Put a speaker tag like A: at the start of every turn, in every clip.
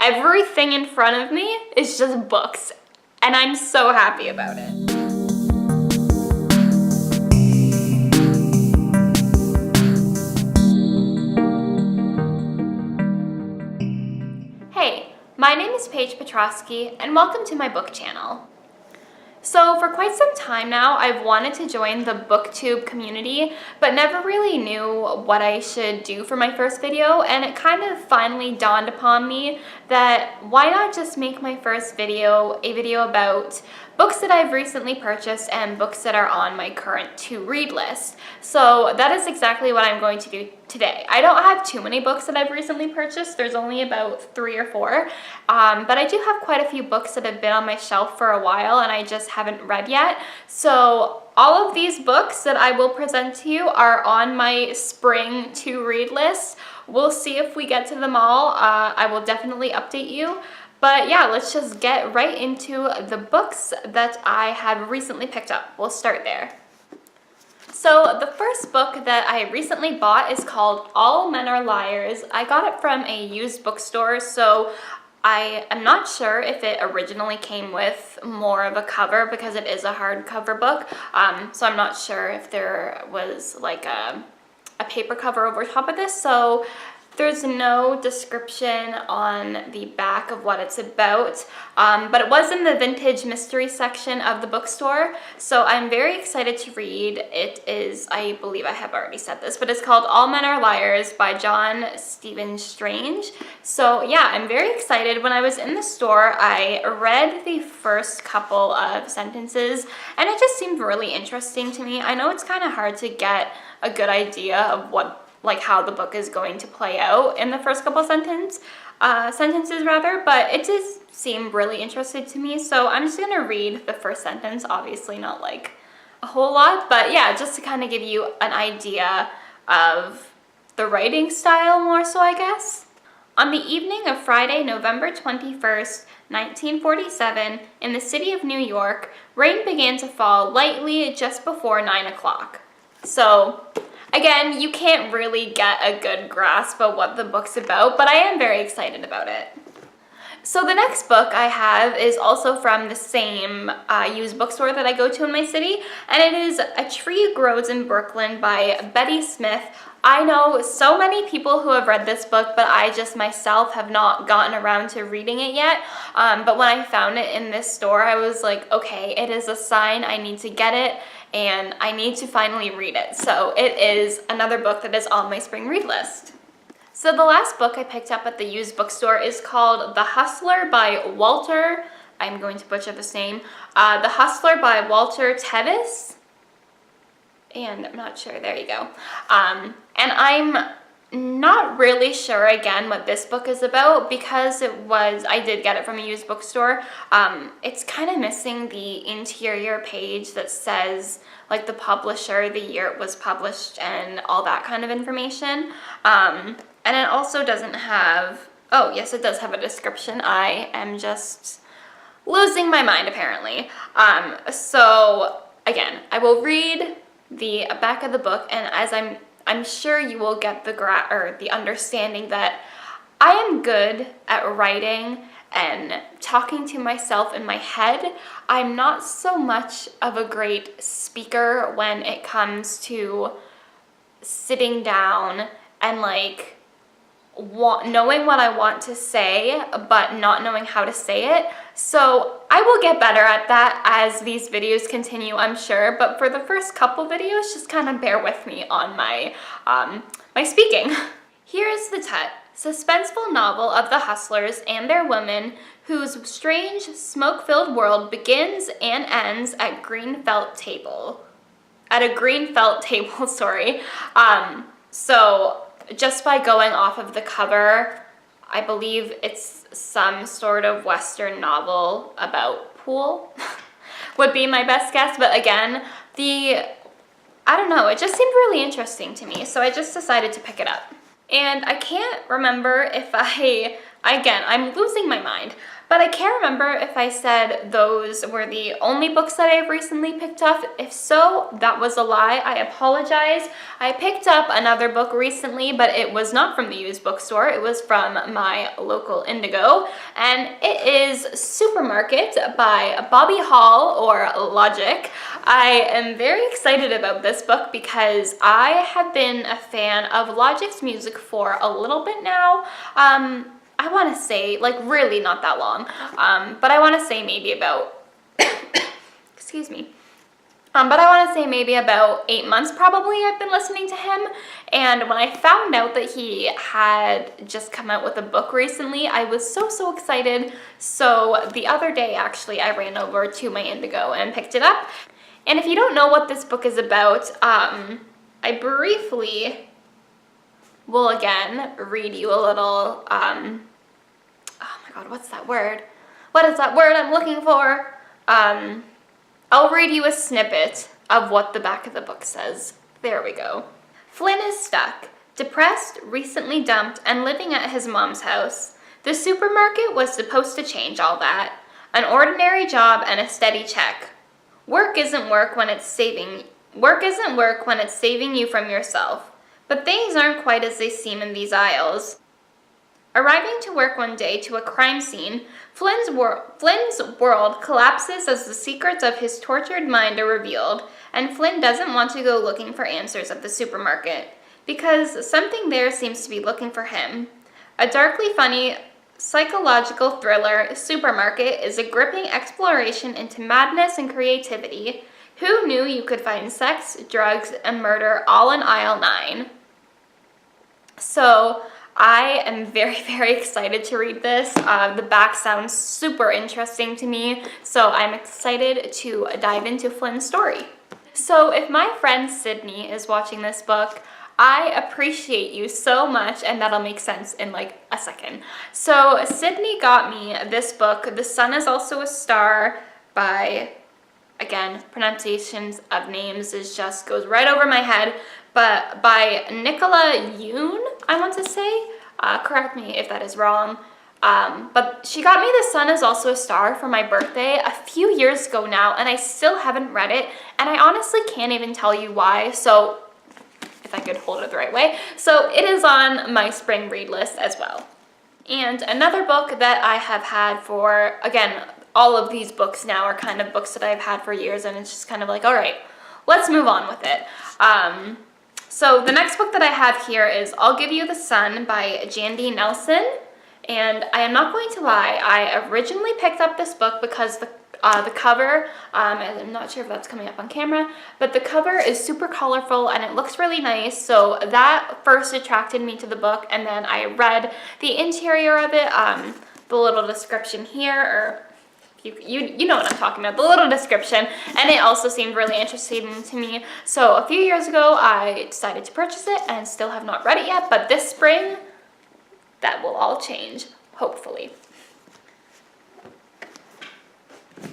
A: Everything in front of me is just books, and I'm so happy about it. Hey, my name is Paige Petrosky, and welcome to my book channel. So for quite some time now, I've wanted to join the BookTube community, but never really knew what I should do for my first video, and it kind of finally dawned upon me that why not just make my first video a video about books that I've recently purchased and books that are on my current to-read list. So that is exactly what I'm going to do today. I don't have too many books that I've recently purchased. There's only about 3 or 4, but I do have quite a few books that have been on my shelf for a while and I just haven't read yet. So all of these books that I will present to you are on my spring to-read list. We'll see if we get to them all. I will definitely update you. But yeah, let's just get right into the books that I have recently picked up. We'll start there. So the first book that I recently bought is called All Men Are Liars. I got it from a used bookstore, so I am not sure if it originally came with more of a cover because it is a hardcover book. So I'm not sure if there was like a paper cover over top of this. So there's no description on the back of what it's about, but it was in the vintage mystery section of the bookstore, so I'm very excited to read. It is, I believe I have already said this, but it's called All Men Are Liars by John Stephen Strange. So yeah, I'm very excited. When I was in the store, I read the first couple of sentences, and it just seemed really interesting to me. I know it's kind of hard to get a good idea of how the book is going to play out in the first couple sentences, but it does seem really interesting to me. So I'm just gonna read the first sentence, obviously not like a whole lot, but yeah, just to kind of give you an idea of the writing style more so, I guess. On the evening of Friday, November 21st, 1947, in the city of New York, rain began to fall lightly just before 9 o'clock. So again, you can't really get a good grasp of what the book's about, but I am very excited about it. So the next book I have is also from the same used bookstore that I go to in my city, and it is A Tree Grows in Brooklyn by Betty Smith. I know so many people who have read this book, but I just myself have not gotten around to reading it yet. But when I found it in this store, I was like, okay, it is a sign, I need to get it, and I need to finally read it. So it is another book that is on my spring read list. So the last book I picked up at the used bookstore is called The Hustler by Walter, I'm going to butcher this name, The Hustler by Walter Tevis. And I'm not sure, there you go. And I'm not really sure again what this book is about because I did get it from a used bookstore. It's kind of missing the interior page that says like the publisher, the year it was published, and all that kind of information. And it also doesn't have, oh yes, it does have a description. I am just losing my mind apparently. So again, I will read the back of the book, and as I'm sure you will get the understanding that I am good at writing and talking to myself in my head. I'm not so much of a great speaker when it comes to sitting down and like knowing what I want to say, but not knowing how to say it. So I will get better at that as these videos continue, I'm sure. But for the first couple videos, just kind of bear with me on my speaking. Here is the suspenseful novel of the hustlers and their women whose strange, smoke-filled world begins and ends at a green felt table, sorry. So just by going off of the cover, I believe it's some sort of Western novel about pool would be my best guess. But again, I don't know, it just seemed really interesting to me, so I just decided to pick it up. And I can't remember if I Again, I'm losing my mind, but I can't remember if I said those were the only books that I've recently picked up. If so, that was a lie. I apologize. I picked up another book recently, but it was not from the used bookstore. It was from my local Indigo, and it is Supermarket by Bobby Hall, or Logic. I am very excited about this book because I have been a fan of Logic's music for a little bit now. I want to say, like, really not that long, but I want to say maybe about, excuse me, but I want to say maybe about 8 months probably I've been listening to him, and when I found out that he had just come out with a book recently, I was so excited. So the other day, actually, I ran over to my Indigo and picked it up, and if you don't know what this book is about, I briefly will again read you a little, oh my god, what's that word? What is that word I'm looking for? I'll read you a snippet of what the back of the book says. There we go. Flynn is stuck, depressed, recently dumped, and living at his mom's house. The supermarket was supposed to change all that. An ordinary job and a steady check. Work isn't work when it's saving you from yourself. But things aren't quite as they seem in these aisles. Arriving to work one day to a crime scene, Flynn's world collapses as the secrets of his tortured mind are revealed, and Flynn doesn't want to go looking for answers at the supermarket, because something there seems to be looking for him. A darkly funny psychological thriller, Supermarket is a gripping exploration into madness and creativity. Who knew you could find sex, drugs, and murder all in aisle 9? So I am very excited to read this. The back sounds super interesting to me, so I'm excited to dive into Flynn's story. So if my friend Sydney is watching this book, I appreciate you so much, and that'll make sense in like a second. So Sydney got me this book, The Sun Is Also a Star, by, again, pronunciations of names is just goes right over my head, but by Nicola Yoon, I want to say. Correct me if that is wrong. But she got me The Sun Is Also a Star for my birthday a few years ago now, and I still haven't read it, and I honestly can't even tell you why, so if I could hold it the right way. So it is on my spring read list as well. And another book that I have had for, again, all of these books now are kind of books that I've had for years, and it's just kind of like, all right, let's move on with it. So the next book that I have here is I'll Give You the Sun by Jandy Nelson. And I am not going to lie, I originally picked up this book because the cover, I'm not sure if that's coming up on camera, but the cover is super colorful and it looks really nice, so that first attracted me to the book, and then I read the interior of it, the little description here, or you know what I'm talking about, the little description, and it also seemed really interesting to me. So a few years ago, I decided to purchase it and still have not read it yet, but this spring, that will all change, hopefully.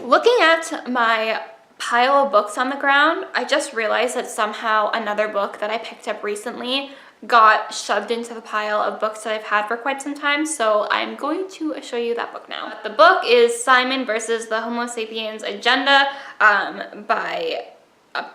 A: Looking at my pile of books on the ground, I just realized that somehow another book that I picked up recently got shoved into the pile of books that I've had for quite some time, so I'm going to show you that book now. The book is Simon versus the Homo Sapiens Agenda by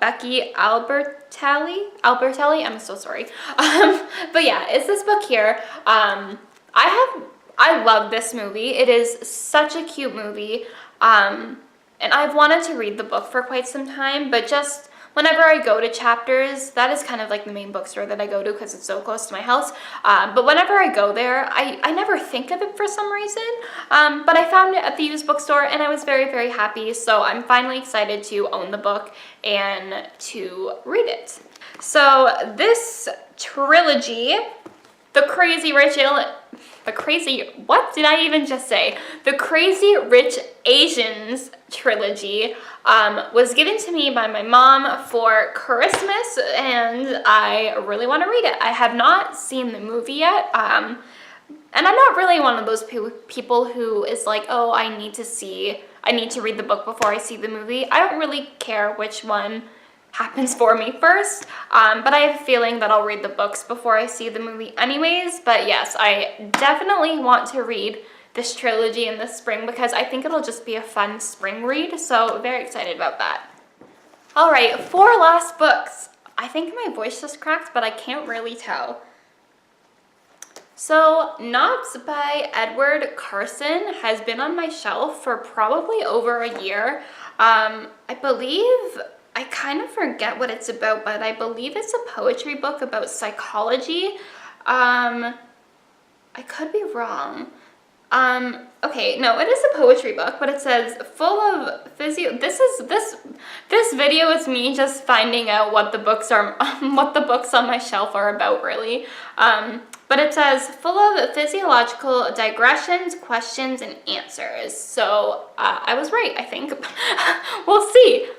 A: Becky Albertelli, I'm so sorry. But yeah, it's this book here. I love this movie. It is such a cute movie. And I've wanted to read the book for quite some time, but just whenever I go to Chapters, that is kind of like the main bookstore that I go to because it's so close to my house. But whenever I go there, I never think of it for some reason. But I found it at the used bookstore and I was very happy. So I'm finally excited to own the book and to read it. So this trilogy, The Crazy Rich Asians trilogy was given to me by my mom for Christmas, and I really want to read it. I have not seen the movie yet, and I'm not really one of those people who is like, oh, I need to read the book before I see the movie. I don't really care which one happens for me first, but I have a feeling that I'll read the books before I see the movie anyways. But yes, I definitely want to read this trilogy in the spring because I think it'll just be a fun spring read, so very excited about that. All right, 4 last books. I think my voice just cracked, but I can't really tell. So, Knox by Edward Carson has been on my shelf for probably over a year. I believe, I kind of forget what it's about, but I believe it's a poetry book about psychology. I could be wrong. Okay, no, it is a poetry book, but it says full of physio. This video is me just finding out what the books are, what the books on my shelf are about, really. But it says full of physiological digressions, questions, and answers. So I was right, I think. We'll see.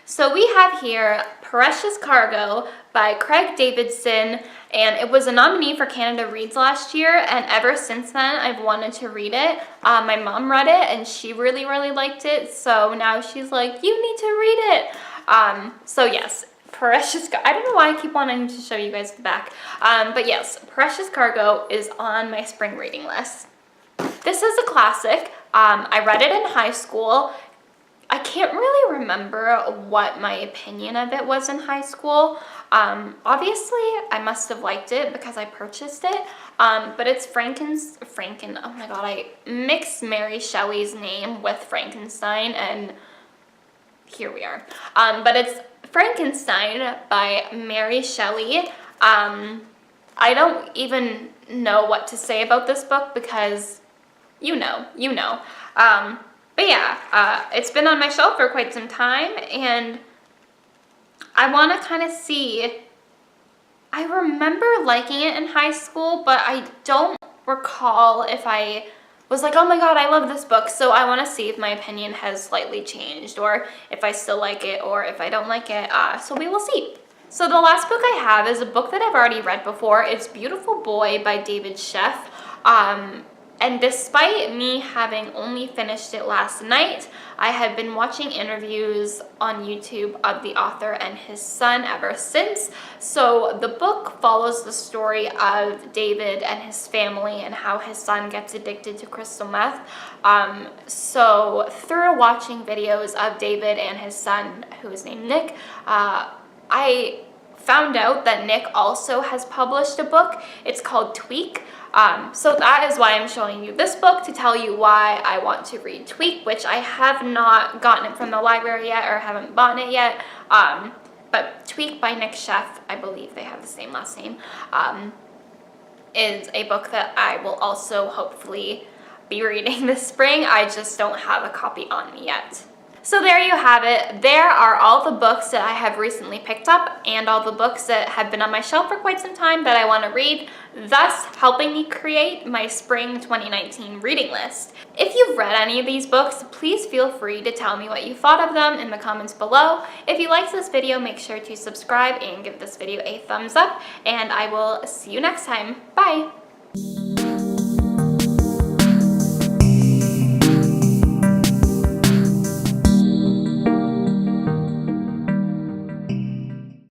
A: So we have here Precious Cargo by Craig Davidson, and it was a nominee for Canada Reads last year, and ever since then I've wanted to read it. My mom read it and she really, really liked it, so now she's like, you need to read it. So yes, I don't know why I keep wanting to show you guys the back, but yes, Precious Cargo is on my spring reading list. This is a classic. I read it in high school. I can't really remember what my opinion of it was in high school. Obviously, I must have liked it because I purchased it, but it's oh my god, I mixed Mary Shelley's name with Frankenstein, and here we are. But it's Frankenstein by Mary Shelley. I don't even know what to say about this book because you know. But yeah, it's been on my shelf for quite some time, and I want to kind of see. I remember liking it in high school, but I don't recall if I was like, oh my god, I love this book, so I want to see if my opinion has slightly changed, or if I still like it, or if I don't like it, so we will see. So the last book I have is a book that I've already read before. It's Beautiful Boy by David Sheff. And despite me having only finished it last night, I have been watching interviews on YouTube of the author and his son ever since. So the book follows the story of David and his family and how his son gets addicted to crystal meth. So through watching videos of David and his son, who is named Nick, I found out that Nick also has published a book. It's called Tweak. So that is why I'm showing you this book, to tell you why I want to read Tweak, which I have not gotten it from the library yet, or haven't bought it yet. But Tweak by Nick Sheff, I believe they have the same last name, is a book that I will also hopefully be reading this spring. I just don't have a copy on me yet. So there you have it. There are all the books that I have recently picked up and all the books that have been on my shelf for quite some time that I want to read, thus helping me create my spring 2019 reading list. If you've read any of these books, please feel free to tell me what you thought of them in the comments below. If you liked this video, make sure to subscribe and give this video a thumbs up, and I will see you next time. Bye!